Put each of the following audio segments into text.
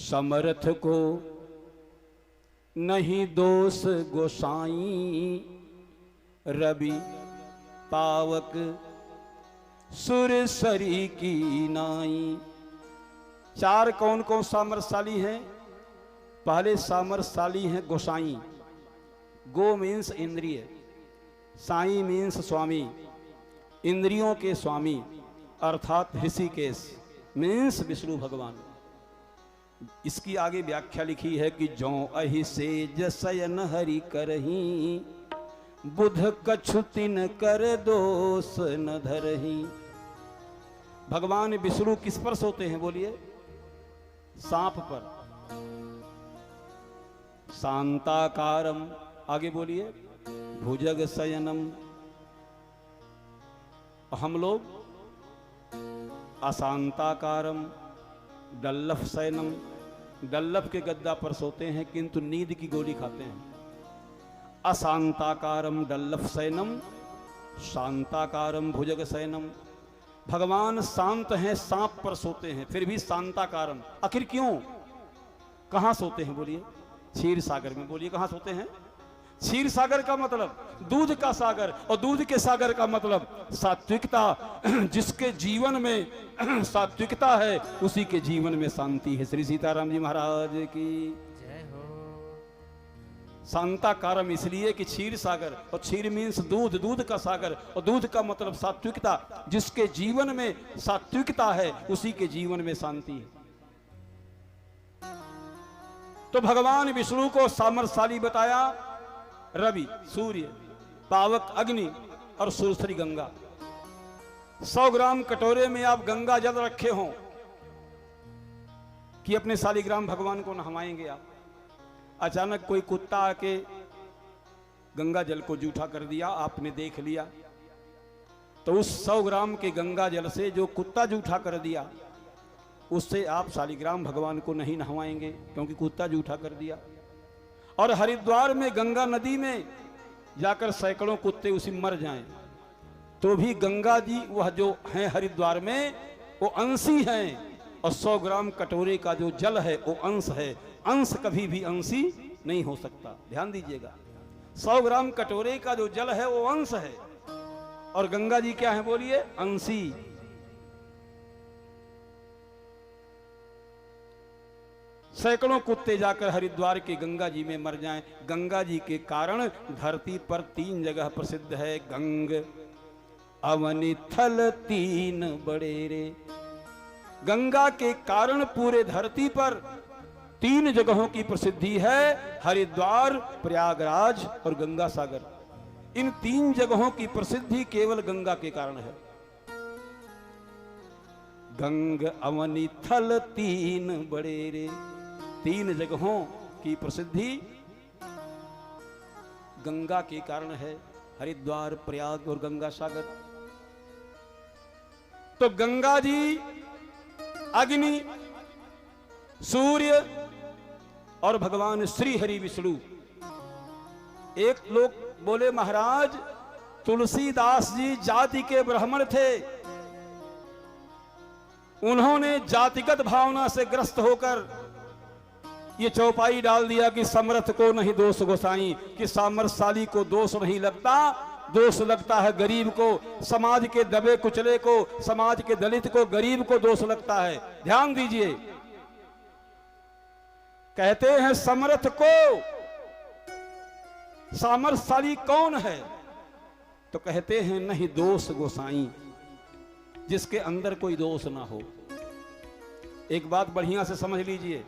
समर्थ को नहीं दोष गोसाई, रवि पावक सुर सरी की नाई। चार कौन कौन सामर्थशाली हैं? पहले सामर्थशाली हैं गोसाई। गो मीन्स इंद्रिय, साई मीन्स स्वामी, इंद्रियों के स्वामी अर्थात ऋषिकेश मीन्स विष्णु भगवान। इसकी आगे व्याख्या लिखी है कि जो अहि सेज शयन हरि करही, बुध कछु तिन कर दोष न धरही। भगवान विष्णु किस पर सोते हैं बोलिए? सांप पर। शांताकारम, आगे बोलिए, भुजग शयनम। हम लोग अशांताकारम डल्लफ शयनम, डल्लफ के गद्दा पर सोते हैं किंतु नींद की गोली खाते हैं। अशांताकारम डल्लफ शयनम, शांताकारम भुजग शयनम। भगवान शांत हैं, सांप पर सोते हैं, फिर भी शांताकारम। आखिर क्यों? कहां सोते हैं बोलिए? क्षीर सागर में। बोलिए कहां सोते हैं? क्षीर सागर का मतलब दूध का सागर, और दूध के सागर का मतलब सात्विकता। जिसके जीवन में सात्विकता है उसी के जीवन में शांति है। श्री सीताराम जी महाराज की जय हो। शांताकारम इसलिए कि क्षीर सागर, और क्षीर मीन्स दूध, दूध का सागर, और दूध का मतलब सात्विकता। जिसके जीवन में सात्विकता है उसी के जीवन में शांति है। तो भगवान विष्णु को सामर्थशाली बताया रवि सूर्य, पावक अग्नि और सुरसरी गंगा। 100 ग्राम कटोरे में आप गंगा जल रखे हों कि अपने शालिग्राम भगवान को नहवाएंगे आप। अचानक कोई कुत्ता आके गंगा जल को जूठा कर दिया, आपने देख लिया, तो उस 100 ग्राम के गंगा जल से जो कुत्ता जूठा कर दिया उससे आप शालिग्राम भगवान को नहीं नहवाएंगे क्योंकि कुत्ता जूठा कर दिया। और हरिद्वार में गंगा नदी में जाकर सैकड़ों कुत्ते उसी मर जाएं तो भी गंगा जी वह जो हैं हरिद्वार में वो अंशी हैं, और 100 ग्राम कटोरे का जो जल है वो अंश है। अंश कभी भी अंशी नहीं हो सकता, ध्यान दीजिएगा। 100 ग्राम कटोरे का जो जल है वो अंश है, और गंगा जी क्या है बोलिए? अंशी। सैकड़ों कुत्ते जाकर हरिद्वार के गंगा जी में मर जाएं। गंगा जी के कारण धरती पर 3 जगह प्रसिद्ध है। गंग अवनि थल 3 बड़ेरे। गंगा के कारण पूरे धरती पर 3 जगहों की प्रसिद्धि है, हरिद्वार, प्रयागराज और गंगा सागर। इन 3 जगहों की प्रसिद्धि केवल गंगा के कारण है। गंग अवनि थल 3 बड़ेरे, 3 जगहों की प्रसिद्धि गंगा के कारण है, हरिद्वार, प्रयाग और गंगा सागर। तो गंगा जी, अग्नि, सूर्य और भगवान श्री हरि विष्णु। एक लोग बोले महाराज तुलसीदास जी जाति के ब्राह्मण थे, उन्होंने जातिगत भावना से ग्रस्त होकर ये चौपाई डाल दिया कि समर्थ को नहीं दोष गोसाई, कि सामर्थशाली को दोष नहीं लगता, दोष लगता है गरीब को, समाज के दबे कुचले को, समाज के दलित को, गरीब को दोष लगता है। ध्यान दीजिए, कहते हैं समर्थ को, सामर्थशाली कौन है? तो कहते हैं नहीं दोष गोसाई, जिसके अंदर कोई दोष ना हो। एक बात बढ़िया से समझ लीजिए,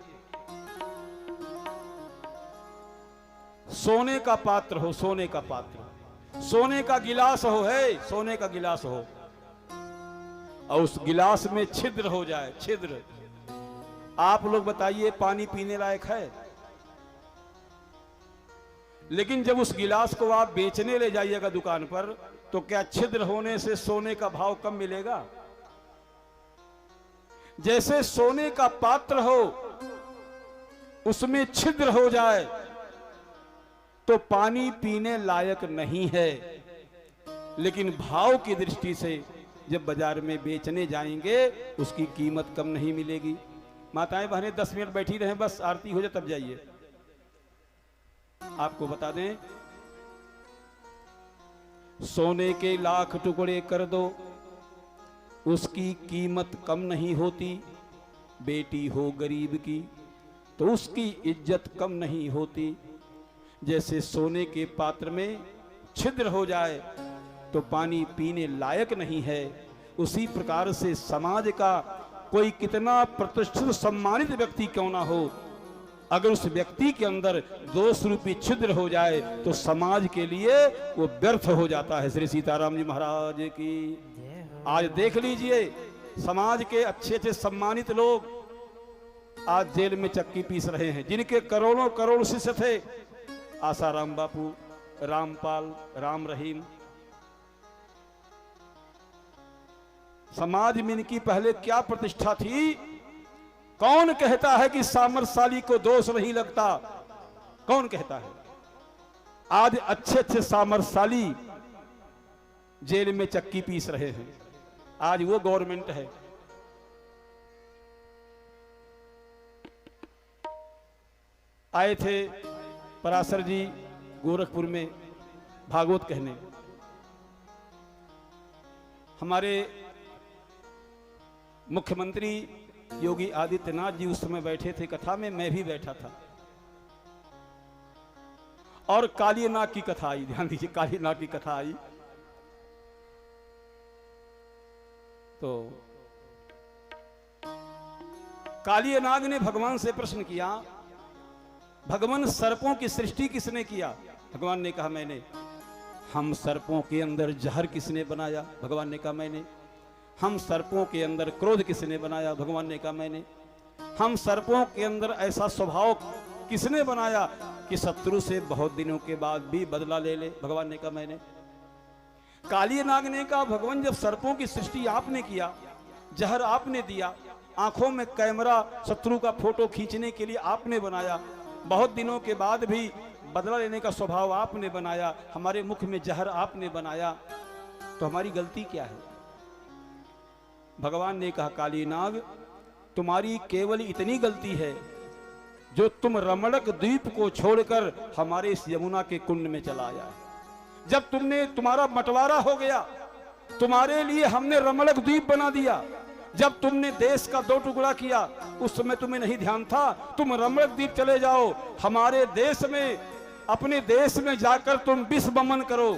सोने का पात्र हो, सोने का पात्र, सोने का गिलास हो, है सोने का गिलास हो, और उस गिलास में छिद्र हो जाए, छिद्र, आप लोग बताइए पानी पीने लायक है? लेकिन जब उस गिलास को आप बेचने ले जाइएगा दुकान पर, तो क्या छिद्र होने से सोने का भाव कम मिलेगा? जैसे सोने का पात्र हो उसमें छिद्र हो जाए तो पानी पीने लायक नहीं है, लेकिन भाव की दृष्टि से जब बाजार में बेचने जाएंगे उसकी कीमत कम नहीं मिलेगी। माताएं बहनें 10 मिनट बैठी रहें, बस आरती हो जाए तब जाइए। आपको बता दें, सोने के लाख टुकड़े कर दो, उसकी कीमत कम नहीं होती। बेटी हो गरीब की तो उसकी इज्जत कम नहीं होती। जैसे सोने के पात्र में छिद्र हो जाए तो पानी पीने लायक नहीं है, उसी प्रकार से समाज का कोई कितना प्रतिष्ठित सम्मानित व्यक्ति क्यों ना हो, अगर उस व्यक्ति के अंदर दोष रूपी छिद्र हो जाए तो समाज के लिए वो व्यर्थ हो जाता है। श्री सीताराम जी महाराज की। आज देख लीजिए, समाज के अच्छे अच्छे सम्मानित लोग आज जेल में चक्की पीस रहे हैं, जिनके करोड़ों करोड़ शिष्य थे। आसाराम बापू, रामपाल, राम रहीम। समाज में इनकी पहले क्या प्रतिष्ठा थी? कौन कहता है कि सामर्थशाली को दोष नहीं लगता? कौन कहता है? आज अच्छे अच्छे सामर्थशाली जेल में चक्की पीस रहे हैं। आज वो गवर्नमेंट है। आए थे पराशर जी गोरखपुर में भागवत कहने। हमारे मुख्यमंत्री योगी आदित्यनाथ जी उस समय बैठे थे कथा में, मैं भी बैठा था। और काली नाग की कथा आई, ध्यान दीजिए, काली नाग की कथा आई। तो काली नाग ने भगवान से प्रश्न किया, भगवान सर्पों की सृष्टि किसने किया? भगवान ने कहा मैंने। हम सर्पों के अंदर जहर किसने बनाया? भगवान ने कहा मैंने। हम सर्पों के अंदर क्रोध किसने बनाया? भगवान ने कहा मैंने। हम सर्पों के अंदर ऐसा स्वभाव किसने बनाया कि शत्रु से बहुत दिनों के बाद भी बदला ले ले? भगवान ने कहा मैंने। काली नाग ने कहा भगवान, जब सर्पों की सृष्टि आपने किया, जहर आपने दिया, आंखों में कैमरा शत्रु का फोटो खींचने के लिए आपने बनाया, बहुत दिनों के बाद भी बदला लेने का स्वभाव आपने बनाया, हमारे मुख में जहर आपने बनाया, तो हमारी गलती क्या है? भगवान ने कहा काली नाग, तुम्हारी केवल इतनी गलती है जो तुम रमणक द्वीप को छोड़कर हमारे इस यमुना के कुंड में चला आया। जब तुमने, तुम्हारा बंटवारा हो गया, तुम्हारे लिए हमने रमणक द्वीप बना दिया। जब तुमने देश का 2 टुकड़ा किया, उस समय तुम्हें नहीं ध्यान था, तुम रमणक द्वीप चले जाओ, हमारे देश में, अपने देश में जाकर तुम विष बमन करो।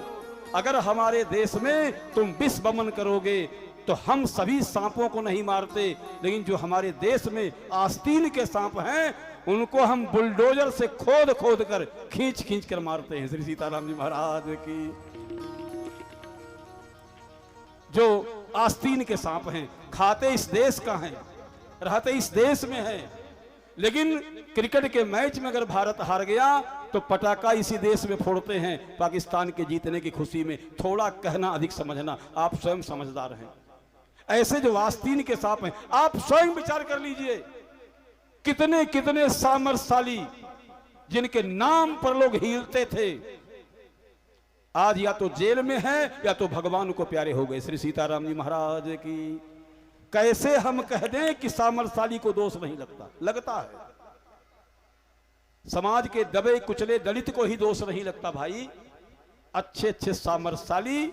अगर हमारे देश में तुम विष बमन करोगे तो हम सभी सांपों को नहीं मारते, लेकिन जो हमारे देश में आस्तीन के सांप हैं उनको हम बुलडोजर से खोद खोद कर, खींच खींच कर मारते हैं। श्री सीताराम जी महाराज की। जो आस्तीन के सांप हैं, खाते इस देश का हैं, रहते इस देश में हैं, लेकिन क्रिकेट के मैच में अगर भारत हार गया तो पटाखा इसी देश में फोड़ते हैं पाकिस्तान के जीतने की खुशी में। थोड़ा कहना अधिक समझना, आप स्वयं समझदार हैं। ऐसे जो आस्तीन के सांप हैं, आप स्वयं विचार कर लीजिए, कितने कितने सामर्थशाली जिनके नाम पर लोग हिलते थे, आज या तो जेल में हैं या तो भगवान को प्यारे हो गए। श्री सीताराम जी महाराज की। कैसे हम कह दें कि सामर्थशाली को दोष नहीं लगता? लगता है। समाज के दबे कुचले दलित को ही दोष नहीं लगता भाई। अच्छे अच्छे सामर्थशाली,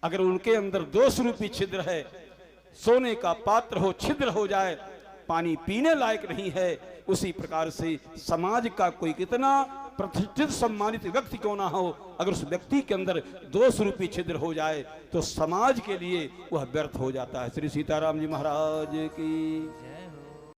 अगर उनके अंदर दोष रूपी छिद्र है, सोने का पात्र हो, छिद्र हो जाए, पानी पीने लायक नहीं है, उसी प्रकार से समाज का कोई कितना प्रतिष्ठित सम्मानित व्यक्ति क्यों ना हो, अगर उस व्यक्ति के अंदर दोष रूपी छिद्र हो जाए तो समाज के लिए वह व्यर्थ हो जाता है। श्री सीताराम जी महाराज की।